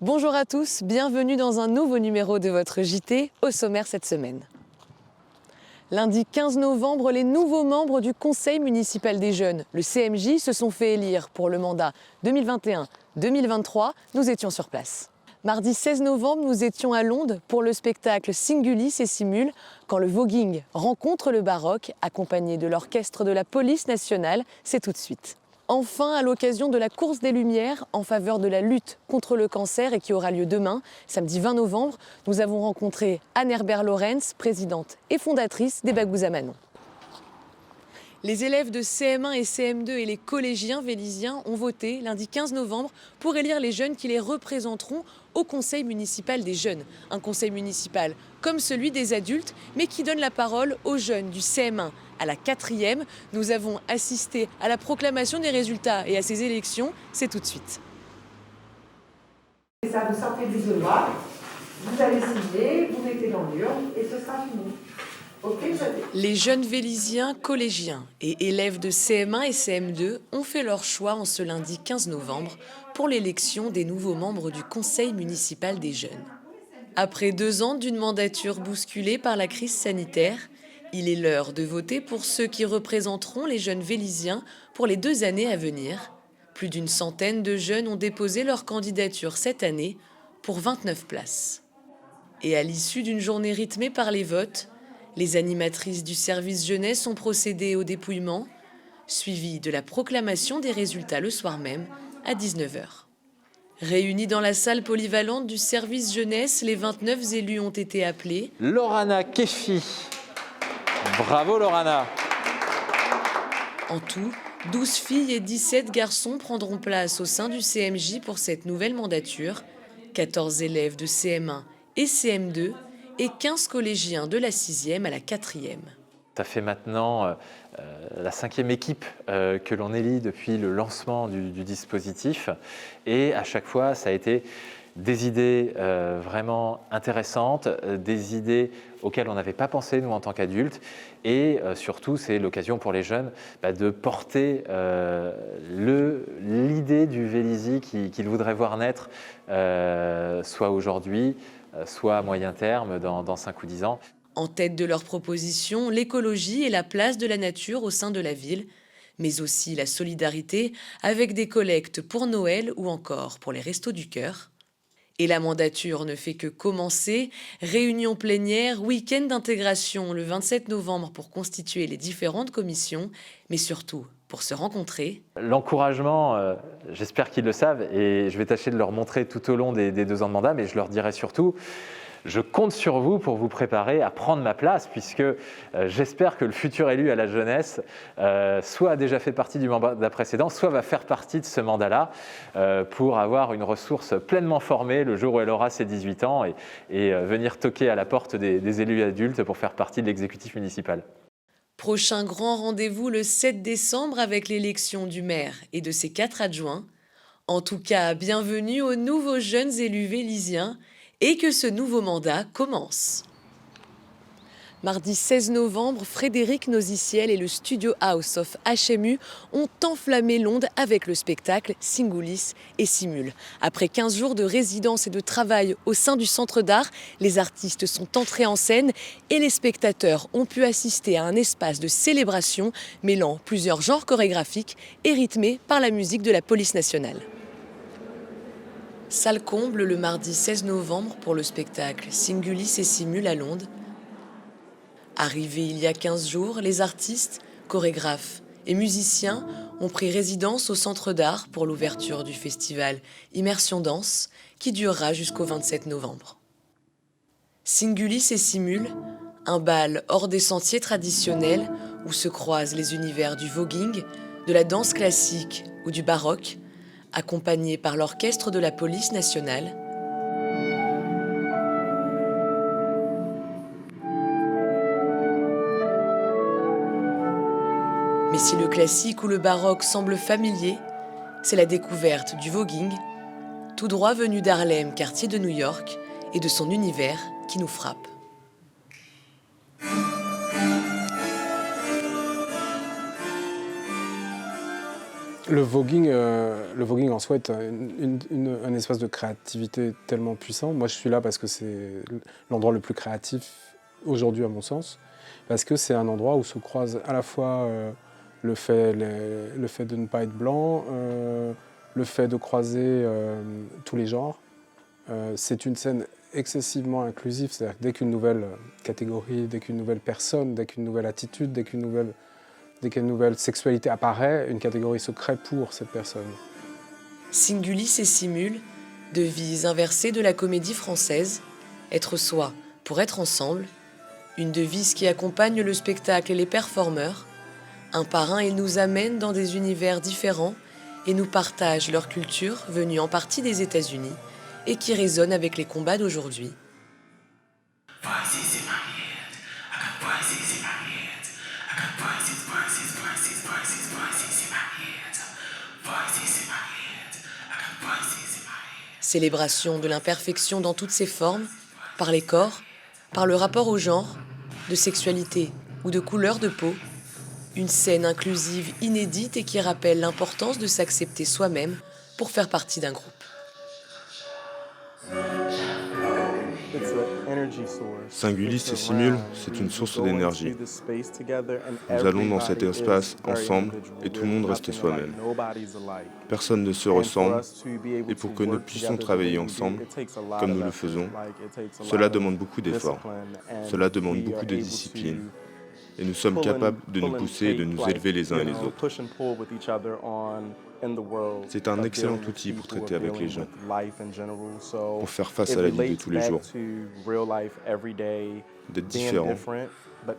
Bonjour à tous, bienvenue dans un nouveau numéro de votre JT, au sommaire cette semaine. Lundi 15 novembre, les nouveaux membres du Conseil municipal des jeunes, le CMJ, se sont fait élire pour le mandat 2021-2023. Nous étions sur place. Mardi 16 novembre, nous étions à Londe pour le spectacle Singulis et Simul, quand le voguing rencontre le baroque, accompagné de l'orchestre de la police nationale. C'est tout de suite. Enfin, à l'occasion de la course des Lumières en faveur de la lutte contre le cancer et qui aura lieu demain, samedi 20 novembre, nous avons rencontré Anne Herbert Lorenz, présidente et fondatrice des Bagous à Manon. Les élèves de CM1 et CM2 et les collégiens vélisiens ont voté lundi 15 novembre pour élire les jeunes qui les représenteront au conseil municipal des jeunes. Un conseil municipal comme celui des adultes, mais qui donne la parole aux jeunes du CM1 à la 4e. Nous avons assisté à la proclamation des résultats et à ces élections. C'est tout de suite. Et ça, vous sortez du isoloir, vous allez signer, vous mettez dans l'urne et ce sera fini. Les jeunes vélisiens, collégiens et élèves de CM1 et CM2 ont fait leur choix en ce lundi 15 novembre pour l'élection des nouveaux membres du Conseil municipal des jeunes. Après 2 ans d'une mandature bousculée par la crise sanitaire, il est l'heure de voter pour ceux qui représenteront les jeunes vélisiens pour les 2 années à venir. Plus d'une centaine de jeunes ont déposé leur candidature cette année pour 29 places. Et à l'issue d'une journée rythmée par les votes, les animatrices du service jeunesse ont procédé au dépouillement, suivi de la proclamation des résultats le soir même à 19 h. Réunis dans la salle polyvalente du service jeunesse, les 29 élus ont été appelés. Lorana Kefi. Bravo Lorana. En tout, 12 filles et 17 garçons prendront place au sein du CMJ pour cette nouvelle mandature. 14 élèves de CM1 et CM2 et 15 collégiens de la 6e à la 4e. Ça fait maintenant la 5e équipe que l'on élit depuis le lancement du dispositif. Et à chaque fois, ça a été des idées vraiment intéressantes, des idées auxquelles on n'avait pas pensé, nous, en tant qu'adultes. Et surtout, c'est l'occasion pour les jeunes de porter l'idée du Vélizy qu'ils voudraient voir naître, soit aujourd'hui, soit à moyen terme, dans 5 ou 10 ans. En tête de leurs propositions, l'écologie et la place de la nature au sein de la ville, mais aussi la solidarité avec des collectes pour Noël ou encore pour les Restos du Cœur. Et la mandature ne fait que commencer. Réunion plénière, week-end d'intégration le 27 novembre pour constituer les différentes commissions, mais surtout pour se rencontrer. L'encouragement, j'espère qu'ils le savent et je vais tâcher de leur montrer tout au long des 2 ans de mandat, mais je leur dirai surtout, je compte sur vous pour vous préparer à prendre ma place puisque j'espère que le futur élu à la jeunesse soit a déjà fait partie du mandat précédent, soit va faire partie de ce mandat-là pour avoir une ressource pleinement formée le jour où elle aura ses 18 ans et venir toquer à la porte des élus adultes pour faire partie de l'exécutif municipal. Prochain grand rendez-vous le 7 décembre avec l'élection du maire et de ses 4 adjoints. En tout cas, bienvenue aux nouveaux jeunes élus vélisiens et que ce nouveau mandat commence. Mardi 16 novembre, Frédéric Noziciel et le Studio House of HMU ont enflammé Londe avec le spectacle Singulis et Simul. Après 15 jours de résidence et de travail au sein du centre d'art, les artistes sont entrés en scène et les spectateurs ont pu assister à un espace de célébration mêlant plusieurs genres chorégraphiques et rythmé par la musique de la police nationale. Salle comble le mardi 16 novembre pour le spectacle Singulis et Simul à Londe. Arrivés il y a 15 jours, les artistes, chorégraphes et musiciens ont pris résidence au Centre d'Art pour l'ouverture du festival Immersion Danse qui durera jusqu'au 27 novembre. Singulis et Simul, un bal hors des sentiers traditionnels où se croisent les univers du voguing, de la danse classique ou du baroque, accompagné par l'orchestre de la police nationale. Mais si le classique ou le baroque semble familier, c'est la découverte du voguing, tout droit venu d'Harlem, quartier de New York, et de son univers qui nous frappe. Le voguing en soi est un espace de créativité tellement puissant. Moi, je suis là parce que c'est l'endroit le plus créatif aujourd'hui, à mon sens, parce que c'est un endroit où se croisent à la fois le fait de ne pas être blanc, le fait de croiser tous les genres. C'est une scène excessivement inclusive, c'est-à-dire que dès qu'une nouvelle catégorie, dès qu'une nouvelle personne, dès qu'une nouvelle attitude, dès qu'une nouvelle sexualité apparaît, une catégorie se crée pour cette personne. Singulis et Simul, devise inversée de la comédie française, être soi pour être ensemble, une devise qui accompagne le spectacle et les performeurs. Un par un, ils nous amènent dans des univers différents et nous partagent leur culture venue en partie des États-Unis et qui résonne avec les combats d'aujourd'hui. Célébration de l'imperfection dans toutes ses formes, par les corps, par le rapport au genre, de sexualité ou de couleur de peau. Une scène inclusive inédite et qui rappelle l'importance de s'accepter soi-même pour faire partie d'un groupe. Singulis et Simul, c'est une source d'énergie. Nous allons dans cet espace ensemble et tout le monde reste soi-même. Personne ne se ressemble et pour que nous puissions travailler ensemble, comme nous le faisons, cela demande beaucoup d'efforts, cela demande beaucoup de discipline. Et nous sommes capables de nous pousser et de nous élever les uns et les autres. C'est un excellent outil pour traiter avec les gens, pour faire face à la vie de tous les jours, d'être différents,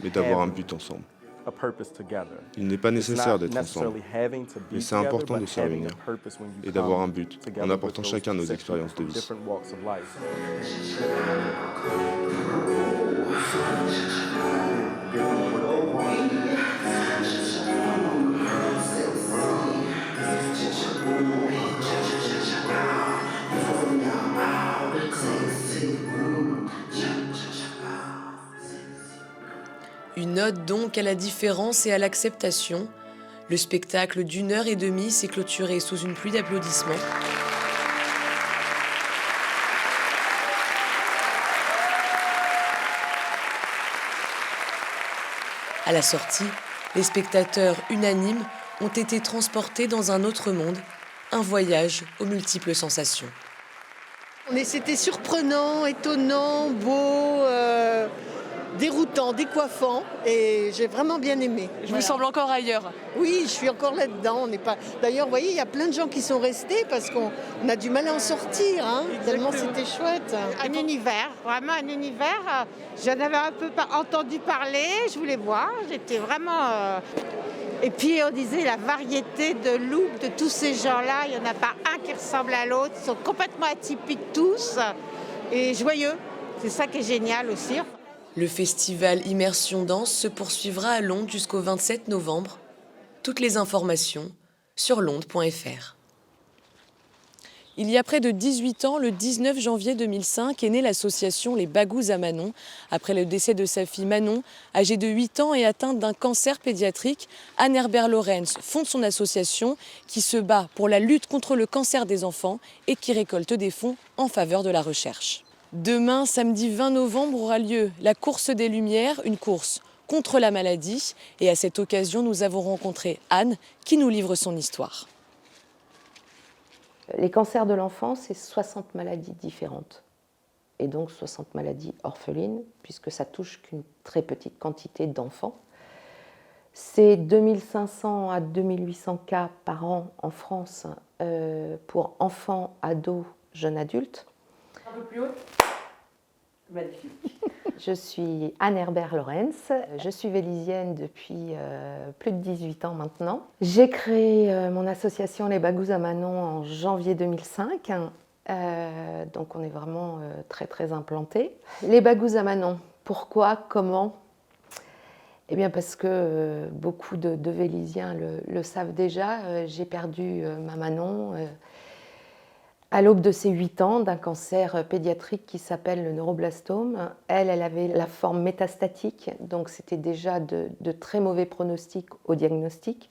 mais d'avoir un but ensemble. Il n'est pas nécessaire d'être ensemble, mais c'est important de se réunir et d'avoir un but en apportant chacun nos expériences de vie. Une ode donc à la différence et à l'acceptation. Le spectacle d'1h30 s'est clôturé sous une pluie d'applaudissements. À la sortie, les spectateurs unanimes ont été transportés dans un autre monde, un voyage aux multiples sensations. C'était surprenant, étonnant, beau, déroutant, décoiffant et j'ai vraiment bien aimé. Je me semble encore ailleurs. Oui, je suis encore là-dedans. D'ailleurs, vous voyez, il y a plein de gens qui sont restés parce qu'on a du mal à en sortir, hein, tellement c'était chouette. Un univers, vraiment un univers. J'en avais un peu entendu parler, je voulais voir, j'étais vraiment... Et puis on disait la variété de looks de tous ces gens-là, il n'y en a pas un qui ressemble à l'autre, ils sont complètement atypiques tous et joyeux. C'est ça qui est génial aussi. Le festival Immersion Danse se poursuivra à Londres jusqu'au 27 novembre. Toutes les informations sur londres.fr. Il y a près de 18 ans, le 19 janvier 2005, est née l'association Les Bagous à Manon. Après le décès de sa fille Manon, âgée de 8 ans et atteinte d'un cancer pédiatrique, Anne Herbert Lorenz fonde son association qui se bat pour la lutte contre le cancer des enfants et qui récolte des fonds en faveur de la recherche. Demain, samedi 20 novembre, aura lieu la Course des Lumières, une course contre la maladie. Et à cette occasion, nous avons rencontré Anne qui nous livre son histoire. Les cancers de l'enfant, c'est 60 maladies différentes. Et donc 60 maladies orphelines, puisque ça touche qu'une très petite quantité d'enfants. C'est 2500 à 2800 cas par an en France pour enfants, ados, jeunes adultes. Un peu plus haut. Magnifique. Je suis Anne Herbert Lorenz, je suis vélisienne depuis plus de 18 ans maintenant. J'ai créé mon association Les Bagous à Manon en janvier 2005, donc on est vraiment très très implantés. Les Bagous à Manon, pourquoi, comment ? Eh bien parce que beaucoup de Vélisiens le savent déjà, j'ai perdu ma Manon à l'aube de ses 8 ans, d'un cancer pédiatrique qui s'appelle le neuroblastome. Elle avait la forme métastatique, donc c'était déjà de très mauvais pronostics au diagnostic.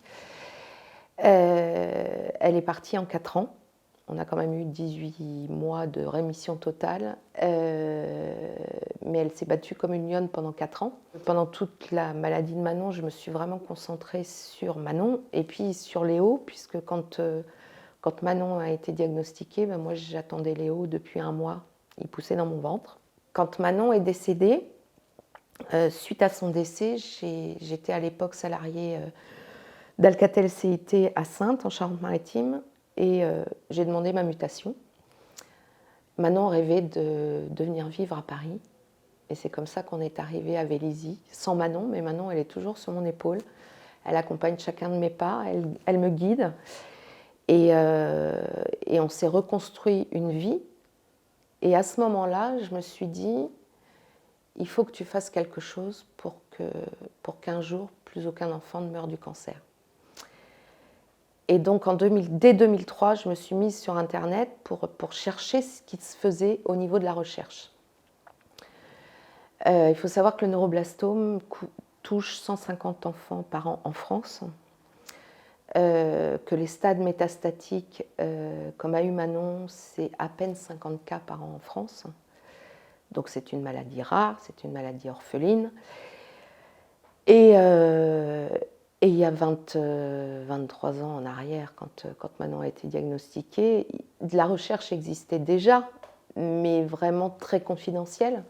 Elle est partie en 4 ans. On a quand même eu 18 mois de rémission totale, mais elle s'est battue comme une lionne pendant 4 ans. Pendant toute la maladie de Manon, je me suis vraiment concentrée sur Manon et puis sur Léo, puisque quand Manon a été diagnostiquée, ben moi j'attendais Léo depuis 1 mois, il poussait dans mon ventre. Quand Manon est décédée, suite à son décès, j'étais à l'époque salariée d'Alcatel CIT à Saintes, en Charente-Maritime, et j'ai demandé ma mutation. Manon rêvait de venir vivre à Paris, et c'est comme ça qu'on est arrivé à Vélizy, sans Manon, mais Manon, elle est toujours sur mon épaule. Elle accompagne chacun de mes pas, elle me guide, et on s'est reconstruit une vie. Et à ce moment-là, je me suis dit, il faut que tu fasses quelque chose pour qu'un jour, plus aucun enfant ne meure du cancer. Et donc, dès 2003, je me suis mise sur Internet pour chercher ce qui se faisait au niveau de la recherche. Il faut savoir que le neuroblastome touche 150 enfants par an en France, que les stades métastatiques, comme a eu Manon, c'est à peine 50 cas par an en France. Donc c'est une maladie rare, c'est une maladie orpheline. Et il y a 23 ans en arrière, quand Manon a été diagnostiquée, de la recherche existait déjà, mais vraiment très confidentielle.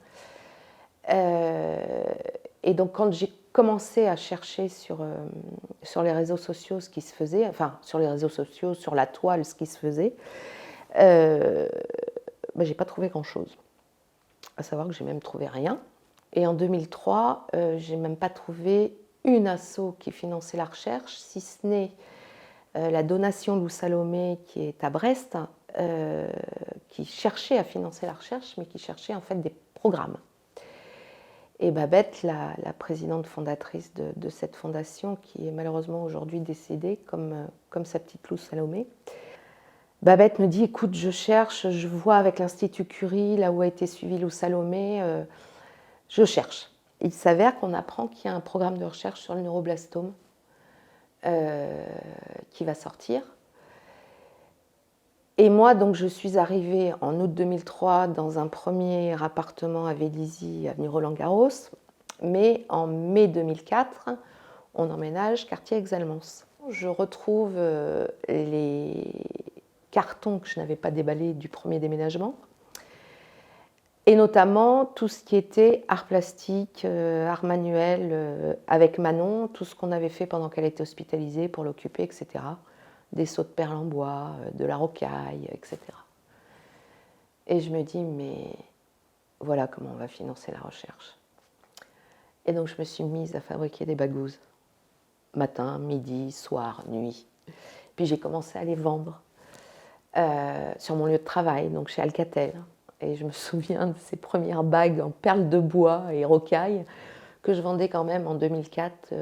Et donc quand j'ai commencé à chercher sur les réseaux sociaux ce qui se faisait, enfin sur les réseaux sociaux, sur la toile ce qui se faisait, j'ai pas trouvé grand-chose. À savoir que j'ai même trouvé rien. Et en 2003, j'ai même pas trouvé une asso qui finançait la recherche, si ce n'est la Donation Lou Salomé qui est à Brest, qui cherchait à financer la recherche, mais qui cherchait en fait des programmes. Et Babette, la présidente fondatrice de cette fondation, qui est malheureusement aujourd'hui décédée, comme sa petite Lou Salomé, Babette me dit, écoute, je cherche, je vois avec l'Institut Curie, là où a été suivi Lou Salomé, je cherche. Il s'avère qu'on apprend qu'il y a un programme de recherche sur le neuroblastome qui va sortir. Et moi, donc, je suis arrivée en août 2003 dans un premier appartement à Vélizy, avenue Roland-Garros, mais en mai 2004, on emménage quartier Exalmans. Je retrouve les cartons que je n'avais pas déballés du premier déménagement, et notamment tout ce qui était art plastique, art manuel, avec Manon, tout ce qu'on avait fait pendant qu'elle était hospitalisée pour l'occuper, etc. Des seaux de perles en bois, de la rocaille, etc. Et je me dis, mais voilà comment on va financer la recherche. Et donc je me suis mise à fabriquer des bagouses, matin, midi, soir, nuit. Puis j'ai commencé à les vendre sur mon lieu de travail, donc chez Alcatel. Et je me souviens de ces premières bagues en perles de bois et rocaille que je vendais quand même en 2004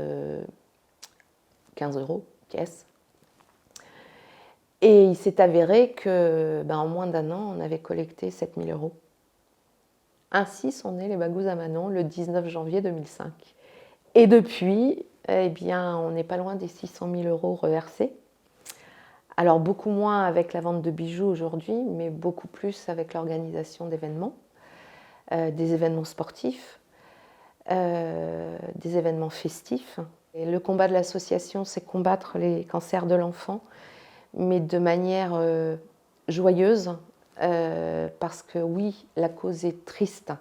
15 € pièce. Et il s'est avéré que, en moins d'1 an, on avait collecté 7 000 €. Ainsi sont nées les bagouses à Manon le 19 janvier 2005. Et depuis, on n'est pas loin des 600 000 € reversés. Alors beaucoup moins avec la vente de bijoux aujourd'hui, mais beaucoup plus avec l'organisation d'événements, des événements sportifs, des événements festifs. Et le combat de l'association, c'est combattre les cancers de l'enfant, mais de manière joyeuse, parce que oui, la cause est triste,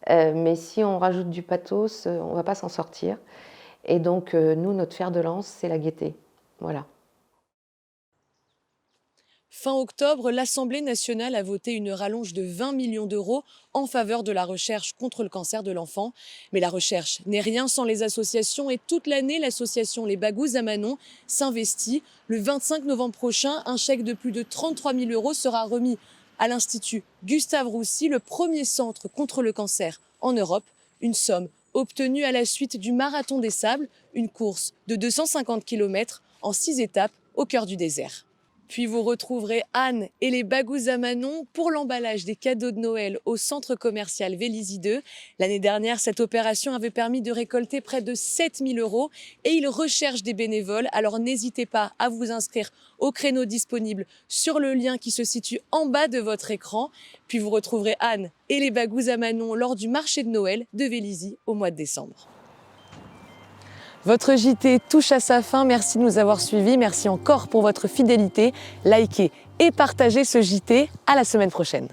mais si on rajoute du pathos, on ne va pas s'en sortir. Et donc, nous, notre fer de lance, c'est la gaieté. Voilà. Fin octobre, l'Assemblée nationale a voté une rallonge de 20 millions d'euros en faveur de la recherche contre le cancer de l'enfant. Mais la recherche n'est rien sans les associations et toute l'année, l'association Les Bagouses à Manon s'investit. Le 25 novembre prochain, un chèque de plus de 33 000 € sera remis à l'Institut Gustave Roussy, le premier centre contre le cancer en Europe. Une somme obtenue à la suite du Marathon des Sables, une course de 250 km en 6 étapes au cœur du désert. Puis vous retrouverez Anne et les Bagous à Manon pour l'emballage des cadeaux de Noël au centre commercial Vélizy 2. L'année dernière, cette opération avait permis de récolter près de 7 000 € et ils recherchent des bénévoles. Alors n'hésitez pas à vous inscrire au créneau disponible sur le lien qui se situe en bas de votre écran. Puis vous retrouverez Anne et les Bagous à Manon lors du marché de Noël de Vélizy au mois de décembre. Votre JT touche à sa fin. Merci de nous avoir suivis. Merci encore pour votre fidélité. Likez et partagez ce JT. À la semaine prochaine.